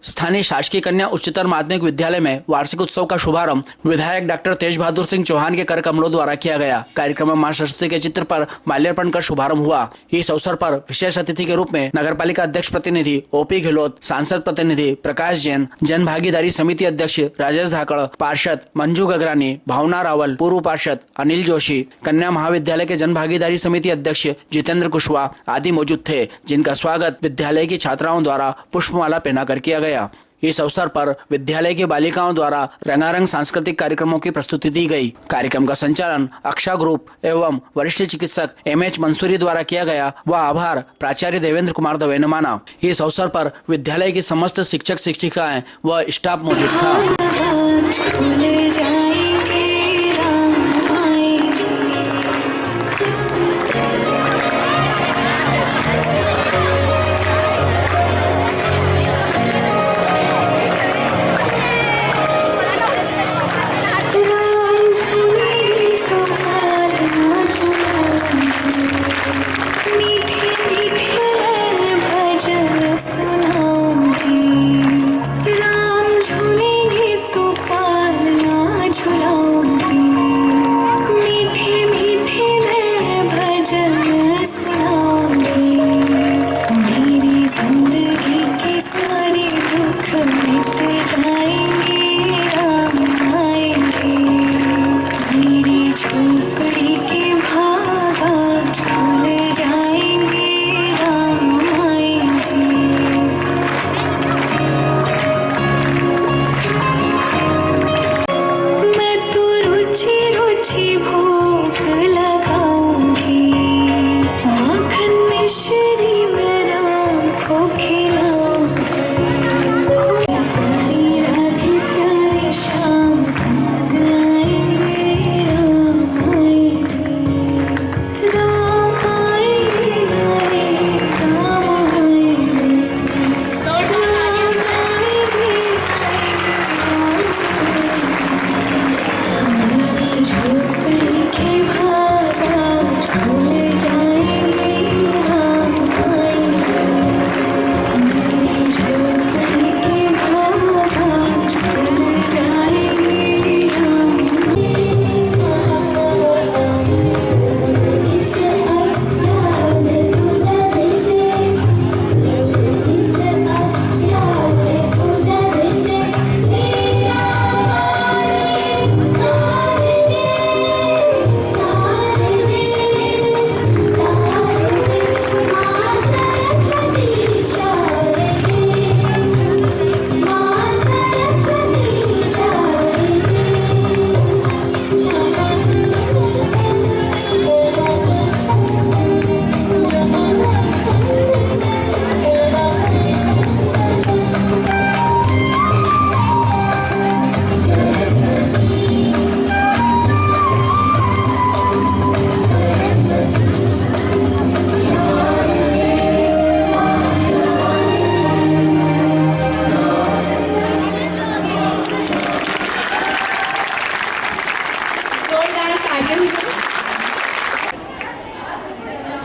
स्थानीय शासकीय कन्या उच्चतर माध्यमिक विद्यालय में वार्षिक उत्सव का शुभारंभ विधायक डॉक्टर तेज बहादुर सिंह चौहान के कर कमलों द्वारा किया गया। कार्यक्रम में मां सरस्वती के चित्र पर माल्यार्पण कर शुभारंभ हुआ। इस अवसर पर विशेष अतिथि के रूप में नगरपालिका अध्यक्ष प्रतिनिधि ओपी गहलोत, सांसद प्रतिनिधि प्रकाश जैन, जन भागीदारी समिति अध्यक्ष राजेश धाकड़, पार्षद मंजू गगरानी, भावना रावल, पूर्व पार्षद अनिल जोशी, कन्या महाविद्यालय के जन भागीदारी समिति अध्यक्ष जितेंद्र कुशवाहा आदि मौजूद थे, जिनका स्वागत विद्यालय की छात्राओं द्वारा पुष्पमाला पहनाकर किया गया। इस अवसर पर विद्यालय की बालिकाओं द्वारा रंगारंग सांस्कृतिक कार्यक्रमों की प्रस्तुति दी गई। कार्यक्रम का संचालन अक्षा ग्रुप एवं वरिष्ठ चिकित्सक एमएच मंसूरी द्वारा किया गया। वह आभार प्राचार्य देवेंद्र कुमार दवे ने माना। इस अवसर पर विद्यालय की समस्त शिक्षक शिक्षिकाएं व स्टाफ मौजूद था।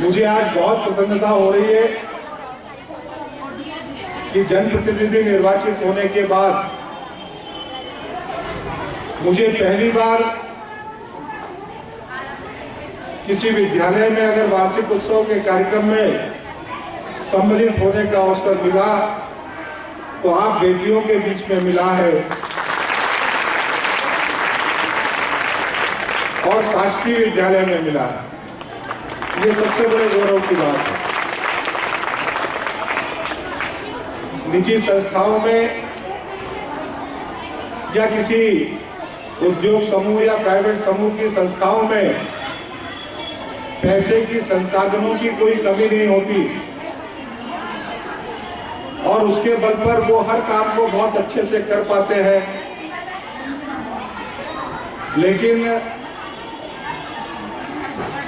मुझे आज बहुत प्रसन्नता हो रही है कि जनप्रतिनिधि निर्वाचित होने के बाद मुझे पहली बार किसी विद्यालय में अगर वार्षिक उत्सव के कार्यक्रम में सम्मिलित होने का अवसर मिला तो आप बेटियों के बीच में मिला है और शासकीय विद्यालय में मिला है। ये सबसे बड़े गौरव की बात है। निजी संस्थाओं में या किसी उद्योग समूह या प्राइवेट समूह की संस्थाओं में पैसे की संसाधनों की कोई कमी नहीं होती और उसके बल पर वो हर काम को बहुत अच्छे से कर पाते हैं। लेकिन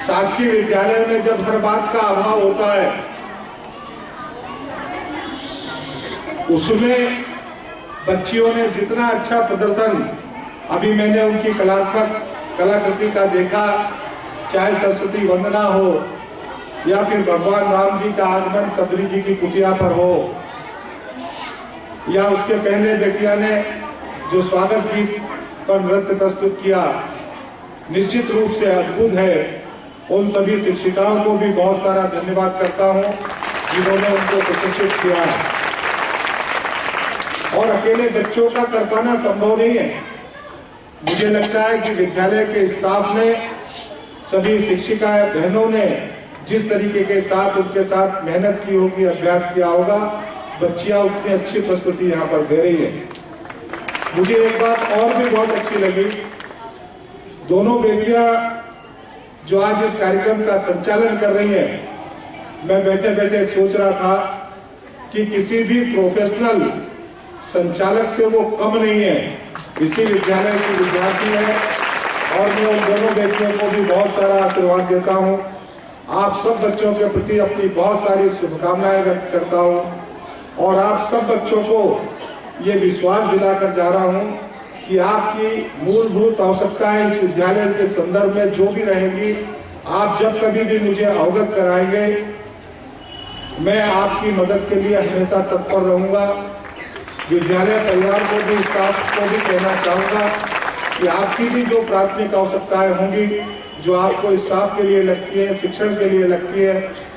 शासकीय विद्यालय में जब हर बात का अभाव होता है उसमें बच्चियों ने जितना अच्छा प्रदर्शन, अभी मैंने उनकी कलाकृति का देखा, चाहे सरस्वती वंदना हो या फिर भगवान राम जी का आगमन सदरी जी की कुटिया पर हो, या उसके पहले बेटिया ने जो स्वागत गीत पर नृत्य प्रस्तुत किया, निश्चित रूप से अद्भुत है। उन सभी शिक्षिकाओं को भी बहुत सारा धन्यवाद करता हूं जिन्होंने उनको प्रशिक्षित किया है। और अकेले बच्चों का कर पाना संभव नहीं है। मुझे लगता है कि विद्यालय के स्टाफ ने, सभी शिक्षिका बहनों ने जिस तरीके के साथ उनके साथ मेहनत की होगी, अभ्यास किया होगा, बच्चियां उतनी अच्छी प्रस्तुति यहाँ पर दे रही है। मुझे एक बात और भी बहुत अच्छी लगी, दोनों बेटियां जो आज इस कार्यक्रम का संचालन कर रही हैं, मैं बैठे बैठे सोच रहा था कि किसी भी प्रोफेशनल संचालक से वो कम नहीं है। इसी विद्यालय की विद्यार्थी है और मैं उन दोनों बेटियों को भी बहुत सारा आशीर्वाद देता हूँ। आप सब बच्चों के प्रति अपनी बहुत सारी शुभकामनाएं व्यक्त करता हूँ और आप सब बच्चों को ये विश्वास दिलाकर जा रहा हूँ कि आपकी मूलभूत आवश्यकताएं इस विद्यालय के संदर्भ में जो भी रहेंगी, आप जब कभी भी मुझे अवगत कराएंगे, मैं आपकी मदद के लिए हमेशा तत्पर रहूंगा। विद्यालय परिवार को भी, स्टाफ को भी कहना चाहूँगा कि आपकी भी जो प्राथमिक आवश्यकताएं होंगी, जो आपको स्टाफ के लिए लगती है, शिक्षण के लिए लगती है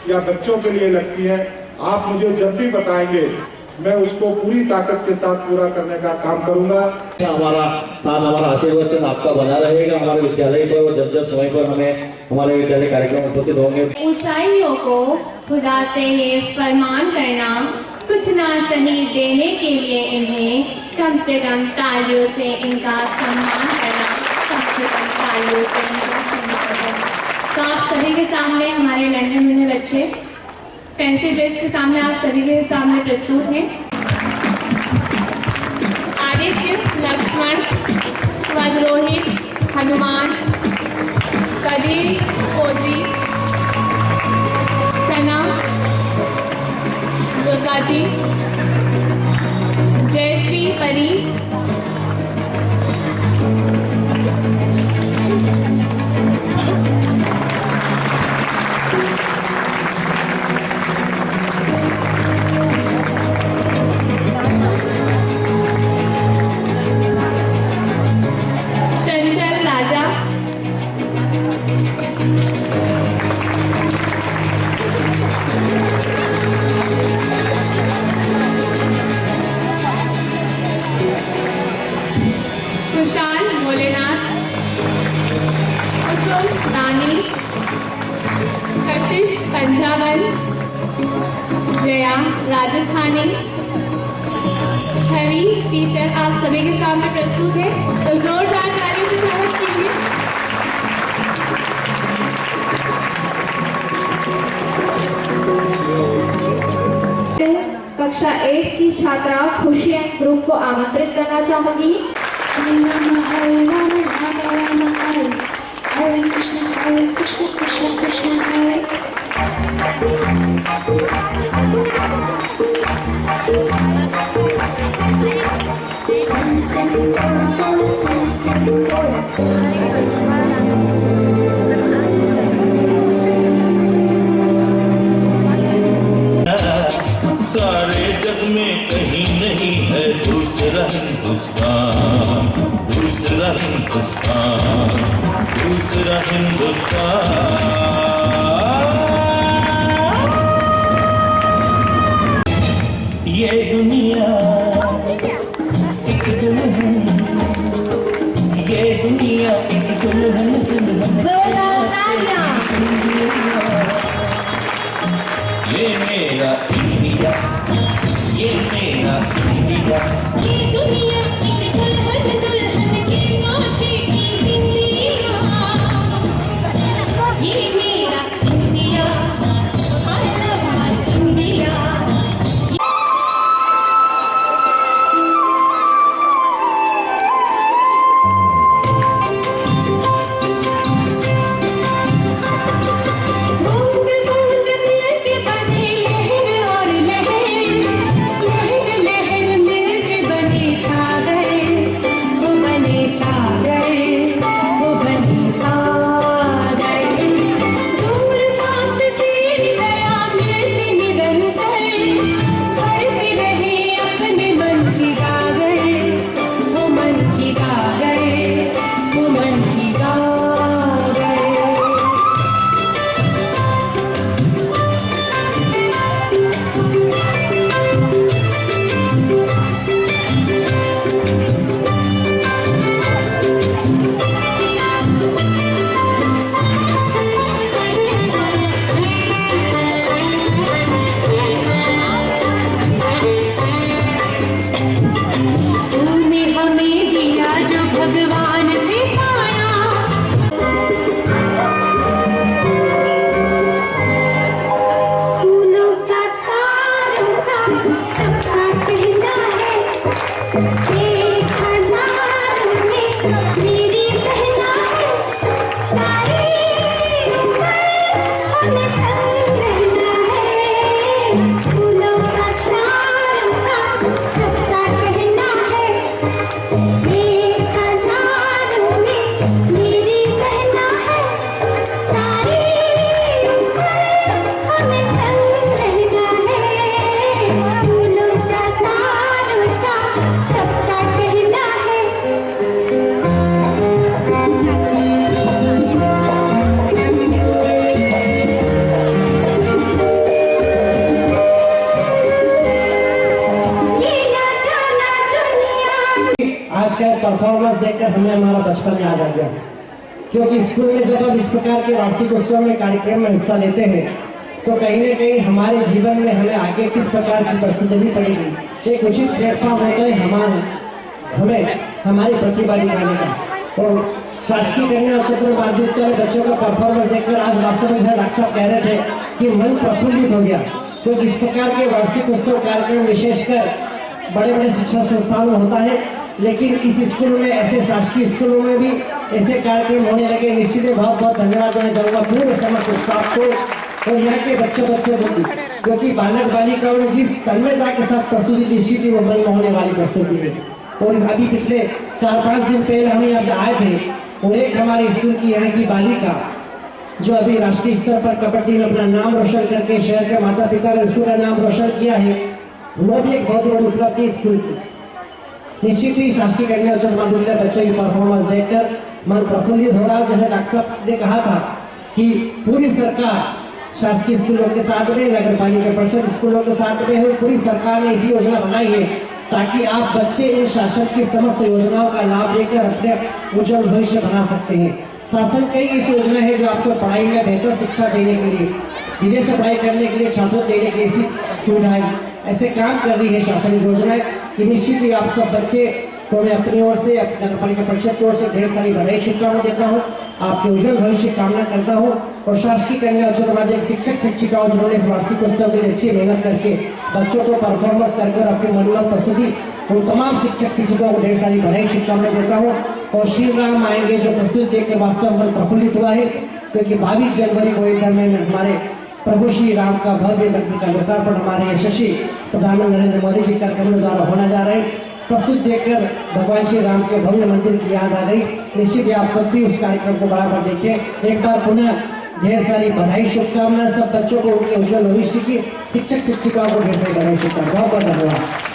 या बच्चों के लिए लगती है, आप मुझे जब भी बताएंगे, मैं उसको पूरी ताकत के साथ पूरा करने का काम करूंगा। हमारा आशीर्वाद आपका बना रहेगा हमारे विद्यालय पर, और जब जब समय पर हमें हमारे विद्यालय कार्यक्रम उपस्थित होंगे। ऊंचाइयों को खुदा से ये फरमान करना, कुछ ना सही देने के लिए इन्हें कम से कम तालियों से इनका सम्मान करना, कम से कम तालियों से इनका सम्मान करना। तो आप सभी के सामने हमारे लंदन में बच्चे फैंसी ड्रेस के सामने आप सभी के सामने प्रस्तुत हैं। आदित्य, लक्ष्मण, वज्रोहित, हनुमान, कबीर, फौजी, सना, दुर्गा जी, जयश्री, परी, पंजाबन, जया राजस्थानी, छवि टीचर आप सभी के सामने प्रस्तुत है, तो जोरदार तालियों से स्वागत कीजिए। कक्षा 8 की छात्रा खुशी एंड ग्रुप को आमंत्रित करना चाहूंगी। हरे कृष्ण कृष्ण कृष्ण हरे। सारे जग में कहीं नहीं है दूसरा हिंदुस्तान, दूसरा हिंदुस्तान, दूसरा हिंदुस्तान। ये दुनिया एक दुल्हन, ये दुनिया एक दुल्हन, ये मेरा इंडिया, ये मेरा इंडिया, ये दुनिया एक दुल्हन, दुल्हन की माथे की बिंदिया, ये मेरा India, I love my India. लहर लहर मिलके बने साथ। एक हजार में मेरी बहना है, सारी उम्र हमें संग रहना है। फूलों का तारों का सबका कहना है, एक हजार में मेरी बहना है, सारी उम्र हमें संग रहना है। फूलों का तारों का सबका कहना है। ये ना जाना दुनिया आज का परफॉर्मेंस देखकर हमें हमारा बचपन याद आ गया, क्योंकि स्कूल में जब हम इस प्रकार के वार्षिक उत्सव में कार्यक्रम में हिस्सा लेते हैं तो कहीं न कहीं हमारे जीवन में हमें आगे किस प्रकार की प्रस्तुति देनी पड़ेगी, एक उचित प्लेटफॉर्म होता है हमें हमारी प्रतिभा दिखाने का। और शासकीय कन्या उच्चतर माध्यमिक विद्यालय बच्चों का परफॉर्मेंस देखकर आज वास्तव में डॉक्टर साहब कह रहे थे कि मन प्रफुल्लित हो गया, क्योंकि इस प्रकार के वार्षिक उत्सव कार्यक्रम विशेषकर बड़े बड़े शिक्षा संस्थानों में होता है, लेकिन इस स्कूल में ऐसे शासकीय स्कूलों में भी ऐसे कार्यक्रम होने लगे। निश्चित ही बहुत बहुत धन्यवाद देना चाहूँगा पूरे समस्त स्टाफ को और यहाँ के बच्चों को भी, क्योंकि बालक बालिकाओं ने जिस तन्मयता के साथ प्रस्तुति दी, निश्चित ही वो मन मोहने वाली प्रस्तुति है। और अभी पिछले 4-5 दिन पहले हम यहाँ आए थे और एक हमारे स्कूल की यहाँ की बालिका जो अभी राष्ट्रीय स्तर पर कबड्डी में अपना नाम रोशन करके शहर के माता पिता का स्कूल का नाम रोशन किया है, वो भी एक बहुत बड़ी उपलब्धि है स्कूल की। निश्चित ही शासकीय कन्या उच्चतर माध्यमिक विद्यालय बच्चों की परफॉर्मेंस देखकर मन प्रफुल्लित हो रहा है। जैसे डॉक्टर साहब ने कहा था कि पूरी सरकार शासकीय स्कूलों के साथ में, नगर पालिका परिषद स्कूलों के साथ में है, पूरी सरकार ने ऐसी योजना बनाई है ताकि आप बच्चे इन शासन की समस्त योजनाओं का लाभ लेकर अपने उज्जवल भविष्य बना सकते हैं। शासन कई ऐसी योजना है जो आपको पढ़ाई में बेहतर शिक्षा देने के लिए, धीरे से पढ़ाई करने के लिए, छात्रों देने की ऐसी सुविधाएं ऐसे काम कर रही है शासन योजनाएं कि निश्चित ही आप सब बच्चे को मैं अपनी ओर से, नगर पालिका परिषद की ओर से ढेर सारी बधाई शुभकामनाएं देता हूँ, आपके उज्जवल भविष्य की कामना करता हूँ। और शासकीय कन्या उच्चतर माध्यमिक शिक्षक शिक्षिकाओं जिन्होंने इस वार्षिक उत्सव के लिए अच्छी मेहनत करके बच्चों को परफॉर्मेंस करके और अपनी मनोरंजक प्रस्तुति, उन तमाम शिक्षक शिक्षकों को ढेर सारी बधाई शुभकामनाएं देता हूँ। और श्री राम आएंगे जो प्रस्तुति देखकर वास्तव में प्रफुल्लित हुआ है, क्योंकि 22 जनवरी को अयोध्या में हमारे प्रभु श्री राम का भव्य मंदिर का लोकार्पण हमारे यशस्वी प्रधानमंत्री नरेंद्र मोदी जी कार्यक्रम द्वारा होने जा रहे हैं। प्रस्तुत देखकर भगवान श्री राम के भव्य मंदिर की याद आ गई। निश्चित ही आप सब भी उस कार्यक्रम को बराबर देखें। एक बार पुनः ढेर सारी बधाई शुभकामनाएं सब बच्चों को, उनके उज्जवल भविष्य की, शिक्षक शिक्षिकाओं को ढेर सारी बधाई शुभकामनाएं। बहुत बहुत धन्यवाद।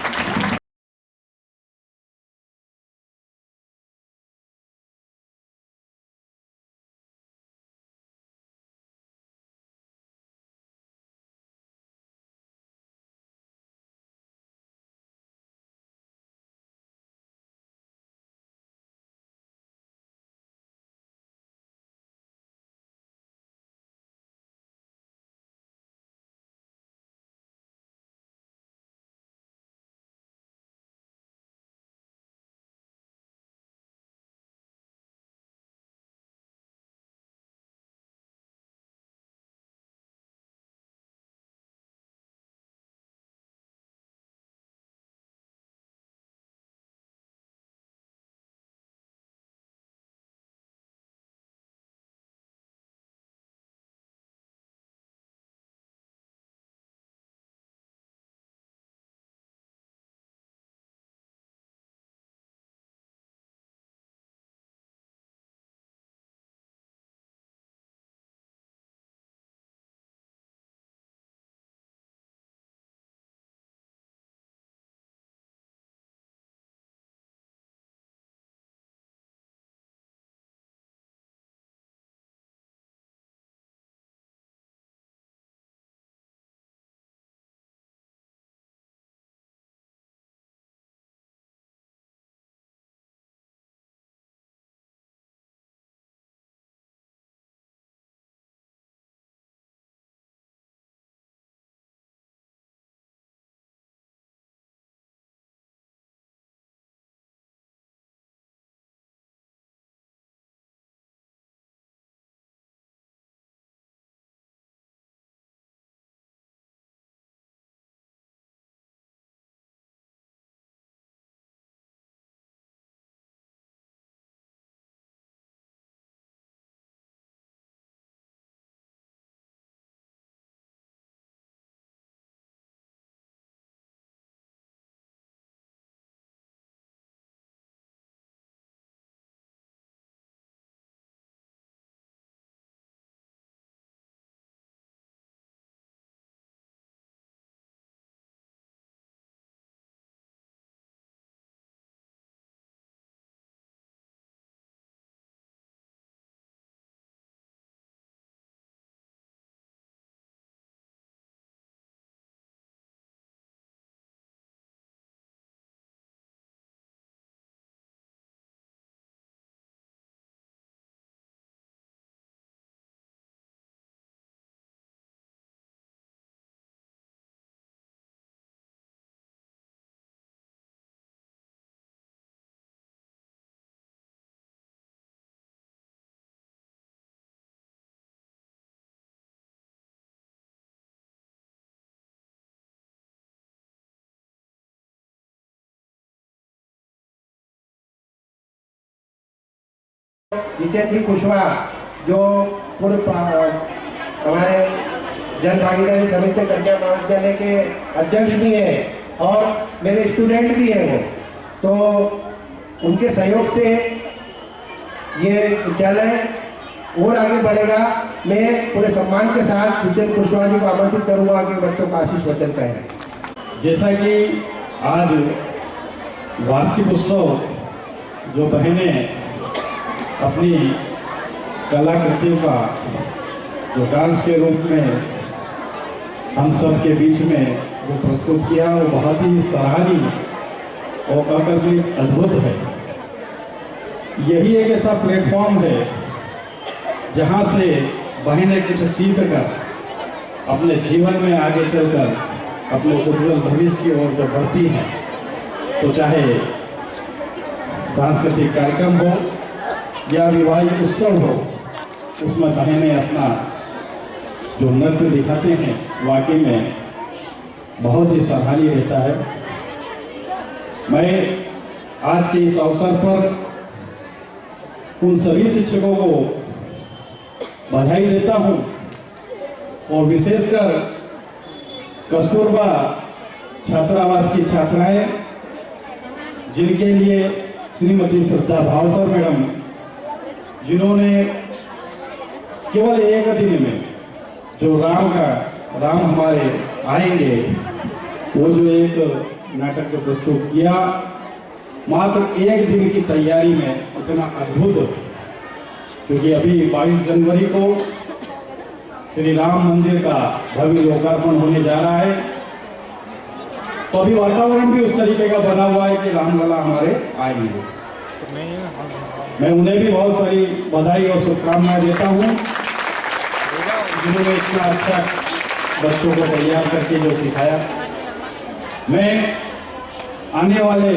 जितेंद्र कुशवाहा जो पूर्व हमारे जन भागीदारी समिति कन्या महाविद्यालय के अध्यक्ष भी हैं और मेरे स्टूडेंट भी हैं वो, तो उनके सहयोग से ये विद्यालय और आगे बढ़ेगा। मैं पूरे सम्मान के साथ जितेंद्र कुशवाहा जी को आमंत्रित करूंगा कि बच्चों का आशीष वचन कहें। जैसा कि आज वार्षिक उत्सव जो बहनें अपनी कलाकृतियों का जो डांस के रूप में हम सब के बीच में जो प्रस्तुत किया वो बहुत ही सराहनीय और अकल्पनित अद्भुत है। यही एक ऐसा प्लेटफॉर्म है जहाँ से बहनें कुछ सीख कर अपने जीवन में आगे चलकर अपने उज्जवल भविष्य की ओर जो बढ़ती हैं, तो चाहे सांस्कृतिक कार्यक्रम हो या विवाहिक उत्सव हो, उसमें बहनें अपना जो नृत्य दिखाते हैं वाकई में बहुत ही सराहनीय रहता है। मैं आज के इस अवसर पर उन सभी शिक्षकों को बधाई देता हूं और विशेषकर कस्तूरबा छात्रावास की छात्राएं, जिनके लिए श्रीमती श्रद्धा भावसर मैडम, जिन्होंने केवल एक दिन में जो राम हमारे आएंगे वो जो एक नाटक को प्रस्तुत किया, मात्र एक दिन की तैयारी में इतना अद्भुत, क्योंकि अभी 22 जनवरी को श्री राम मंदिर का भव्य लोकार्पण होने जा रहा है, तो अभी वातावरण भी उस तरीके का बना हुआ है कि रामलला हमारे आएंगे। मैं उन्हें भी बहुत सारी बधाई और शुभकामनाएं देता हूं, जिन्होंने इतना अच्छा बच्चों को तैयार करके जो सिखाया। मैं आने वाले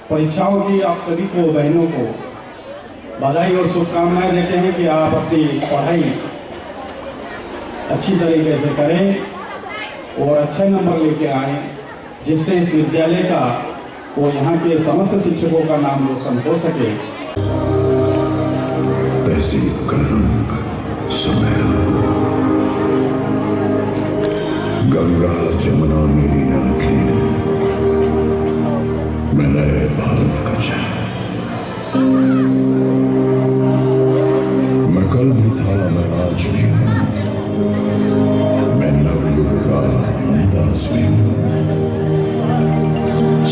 परीक्षाओं की आप सभी को, बहनों को बधाई और शुभकामनाएं देते हैं कि आप अपनी पढ़ाई अच्छी तरीके से करें और अच्छे नंबर लेके आएं, जिससे इस विद्यालय का और यहाँ के समस्त शिक्षकों का नाम रोशन हो सके। ऐसी कलंक सुनहरा गंगा जमुना मेरी आंखें, मैं नए भारत का चेहरा। मैं कल भी था, मैं आज भी हूं, मैं नवयुग का अंदाज भी हूं।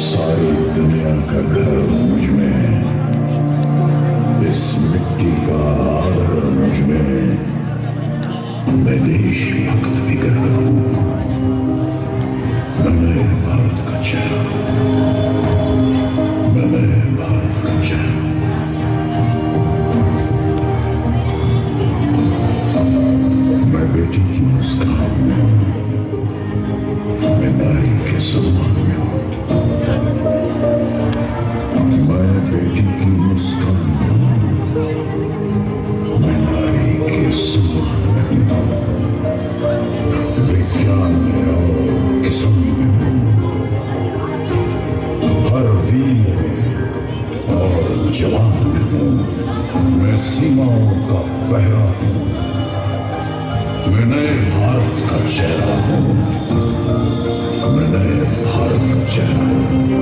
सारी दुनिया का घर मुझ में है, इस मिट्टी का आदर मुझ में है। मैं देशभक्त भी कर रहा हूं, मैं नए भारत का चेहरा, मैं नए भारत का चेहरा। मैं बेटी की मुस्कान में हूं, मैं नारी के सम्मान में हूं। मैं बेटी की मुस्कान में हूं, मैं नारी के सम्मान में हूं। विज्ञान में और किसान में हूं, हर वीर में और जवान में हूं। मैं सीमाओं का पहरा हूं, मैं नए भारत का चेहरा हूं, मैं नए भारत का चेहरा हूं।